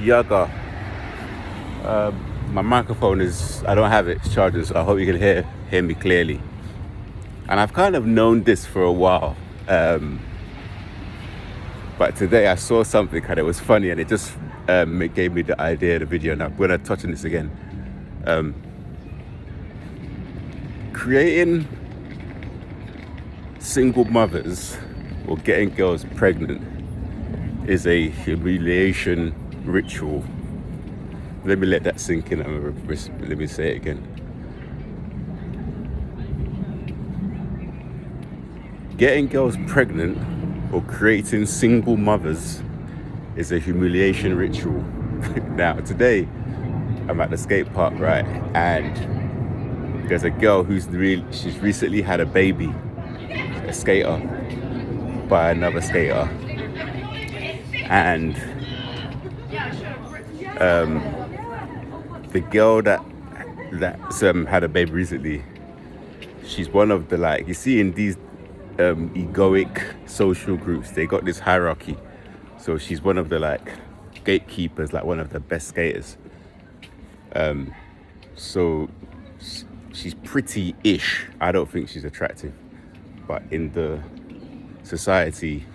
Yaga. My microphone I don't have it charging, so I hope you can hear me clearly. And I've kind of known this for a while. But today I saw something and it was funny, and it just it gave me the idea of the video, and I'm going to touch on this again. Creating single mothers or getting girls pregnant is a humiliation ritual. Let me let that sink in and let me say it again. Getting girls pregnant or creating single mothers is a humiliation ritual. Now, today I'm at the skate park, right? And there's a girl she's recently had a baby, a skater, by another skater. And the girl that's had a baby recently, she's one of the, you see in these egoic social groups, they got this hierarchy. So she's one of the gatekeepers, one of the best skaters. So she's pretty-ish. I don't think she's attractive, but in the society,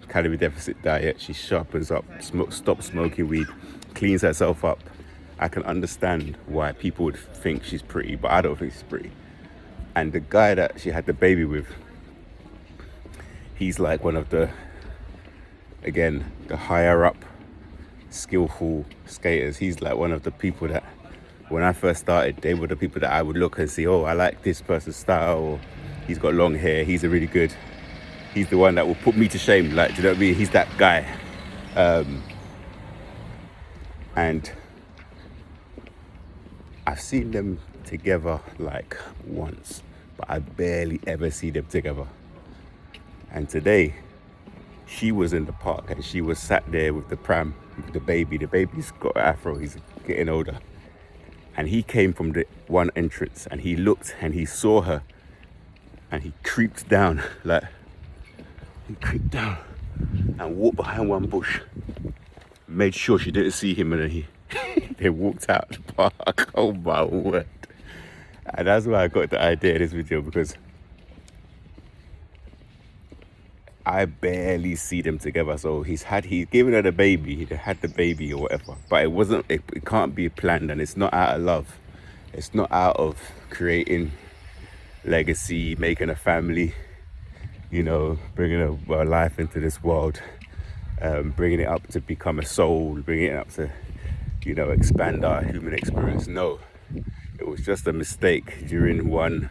calorie deficit diet, she sharpens up, stops smoking weed, cleans herself up. I can understand why people would think she's pretty, but I don't think she's pretty. And the guy that she had the baby with, he's one of the higher up skillful skaters. He's one of the people that when I first started, they were the people that I would look and see, oh, I like this person's style, or he's got long hair, he's he's the one that will put me to shame. Do you know what I mean? He's that guy. And I've seen them together once, but I barely ever see them together. And today, she was in the park and she was sat there with the pram, with the baby. The baby's got an afro, he's getting older. And he came from the one entrance and he looked and he saw her and he creeped down, and walked behind one bush, made sure she didn't see him, and then they walked out the park. Oh my word. And that's why I got the idea of this video, because I barely see them together. So he's given her the baby, he had the baby or whatever, but it can't be planned, and it's not out of love. It's not out of creating legacy, making a family, bringing a life into this world, bringing it up to become a soul, bringing it up to, expand our human experience. No, it was just a mistake during one,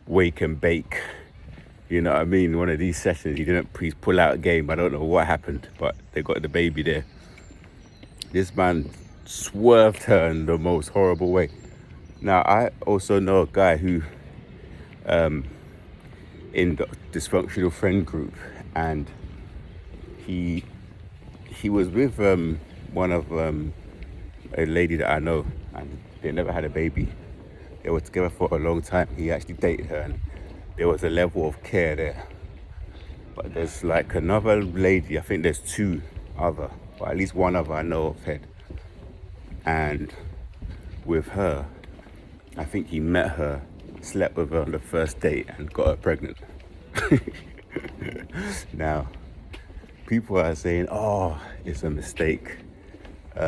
wake and bake. You know what I mean? One of these sessions, he's pull out a game. I don't know what happened, but they got the baby there. This man swerved her in the most horrible way. Now, I also know a guy who, in the dysfunctional friend group, and he was with one of a lady that I know, and they never had a baby. They were together for a long time. He actually dated her, and there was a level of care there. But there's another lady, I think there's two other, or at least one other I know of head. And with her, I think he met her, slept with her on the first date and got her pregnant. Now, people are saying, oh, it's a mistake. He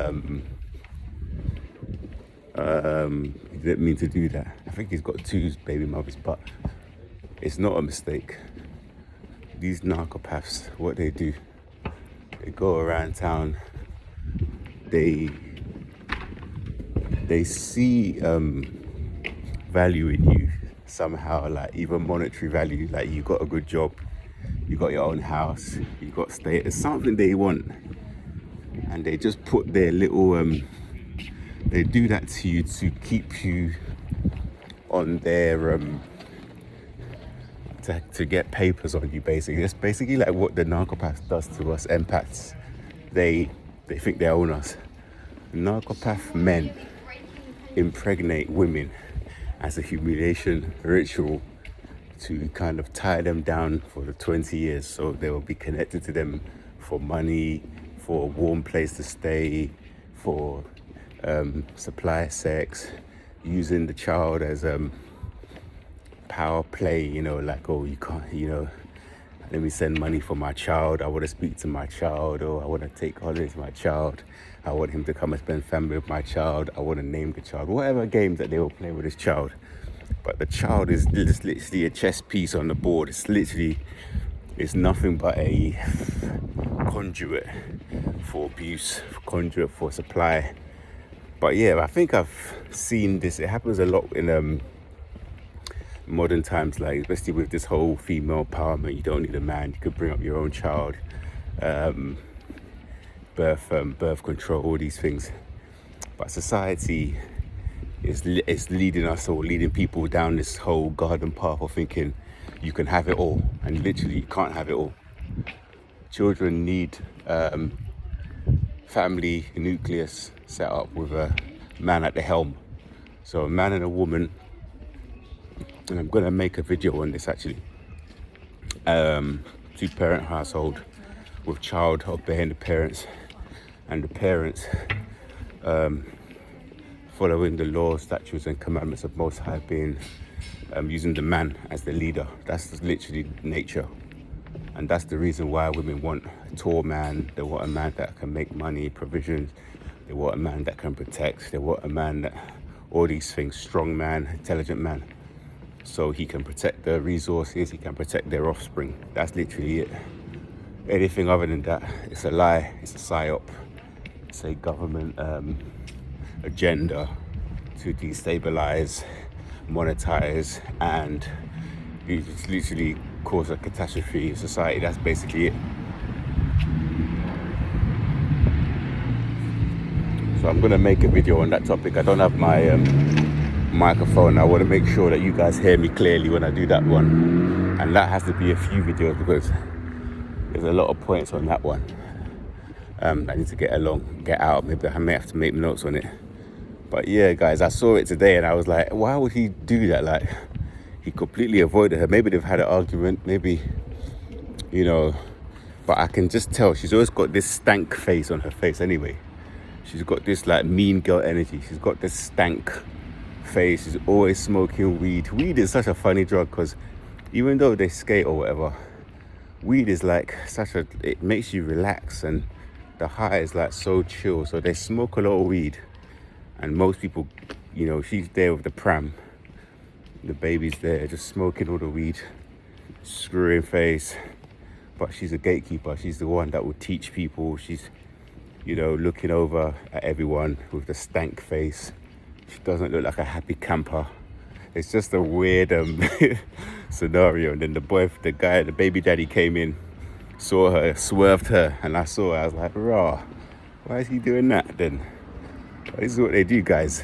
didn't mean to do that. I think he's got two baby mothers, but it's not a mistake. These narcopaths, what they do, they go around town, they see value in you somehow, even monetary value, you got a good job, you got your own house, you got status, something they want, and they just put their little they do that to you to keep you on their to get papers on you, basically. That's basically what the narcopath does to us empaths. They think they own us. Narcopath men impregnate women as a humiliation ritual to kind of tie them down for the 20 years, so they will be connected to them for money, for a warm place to stay, for supply sex, using the child as power play, like, oh, you can't, let me send money for my child. I want to speak to my child, or I want to take holidays with my child. I want him to come and spend family with my child. I want to name the child. Whatever games that they will play with his child. But the child is just literally a chess piece on the board. It's nothing but a conduit for abuse, conduit for supply. But yeah, I think I've seen this. It happens a lot in modern times, like especially with this whole female empowerment. You don't need a man. You could bring up your own child. Birth control, all these things. But society is leading us, or leading people down this whole garden path of thinking you can have it all, and literally you can't have it all. Children need family nucleus set up with a man at the helm. So a man and a woman, and I'm going to make a video on this actually. Two-parent household with child obeying the parents, and the parents following the laws, statutes and commandments of Most High, being using the man as the leader. That's literally nature. And that's the reason why women want a tall man. They want a man that can make money, provisions. They want a man that can protect. They want a man that, all these things, strong man, intelligent man. So he can protect their resources, he can protect their offspring. That's literally it. Anything other than that, it's a lie, it's a psyop. It's a government agenda to destabilize, monetize, and just literally cause a catastrophe in society. That's basically it. So I'm gonna make a video on that topic. I don't have my microphone. I want to make sure that you guys hear me clearly when I do that one, and that has to be a few videos because there's a lot of points on that one. I need to get out. Maybe I may have to make notes on it. But yeah, guys, I saw it today and I was like, why would he do that? Like, he completely avoided her. Maybe they've had an argument, maybe, but I can just tell she's always got this stank face on her face anyway. She's got this like mean girl energy. She's got this stank face. She's always smoking weed. Weed is such a funny drug because even though they skate or whatever, weed is like it makes you relax, and the high is like so chill. So they smoke a lot of weed, and most people, she's there with the pram, the baby's there just smoking all the weed, screwing face. But she's a gatekeeper. She's the one that will teach people. She's looking over at everyone with the stank face. She doesn't look like a happy camper. It's just a weird scenario. And then the baby daddy came in, saw her, swerved her, and I saw her. I was like, rah, why is he doing that then? But this is what they do, guys.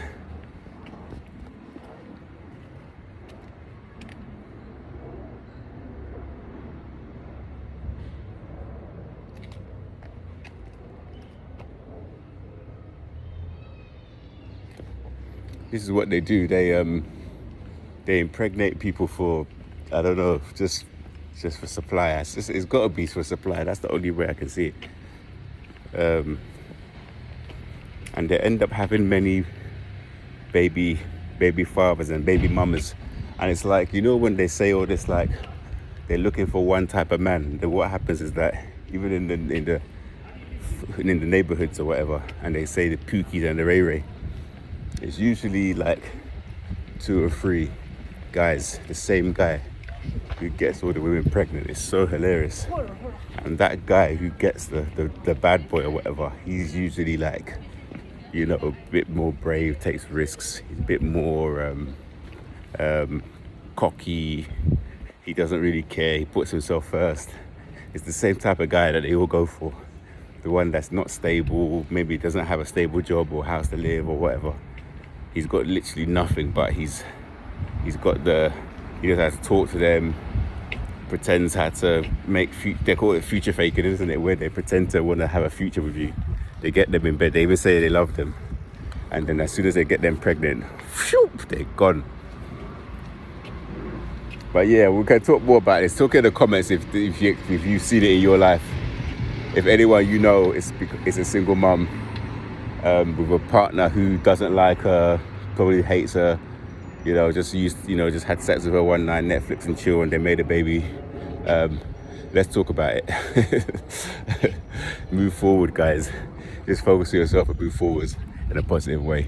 This is what they do. They impregnate people for, I don't know, just for supply. It's got to be for supply. That's the only way I can see it. And they end up having many baby fathers and baby mamas. And it's like, when they say all this, like they're looking for one type of man, then what happens is that even in the neighborhoods or whatever, and they say the Pookies and the Ray Ray, it's usually like 2 or 3 guys, the same guy who gets all the women pregnant. It's so hilarious. And that guy who gets the bad boy or whatever, he's usually like, a bit more brave, takes risks. He's a bit more cocky. He doesn't really care. He puts himself first. It's the same type of guy that they all go for. The one that's not stable, maybe doesn't have a stable job or house to live or whatever. He's got literally nothing, but he's got he knows how to talk to them, pretends how to they call it future faking, isn't it? Where they pretend to want to have a future with you. They get them in bed, they even say they love them. And then as soon as they get them pregnant, whoop, they're gone. But yeah, we can talk more about this. Talk in the comments if you've seen it in your life. If anyone you know is a single mum with a partner who doesn't like her, probably hates her, just had sex with her one night, Netflix and chill, and they made a baby. Let's talk about it. Move forward, guys. Just focus on yourself and move forwards in a positive way.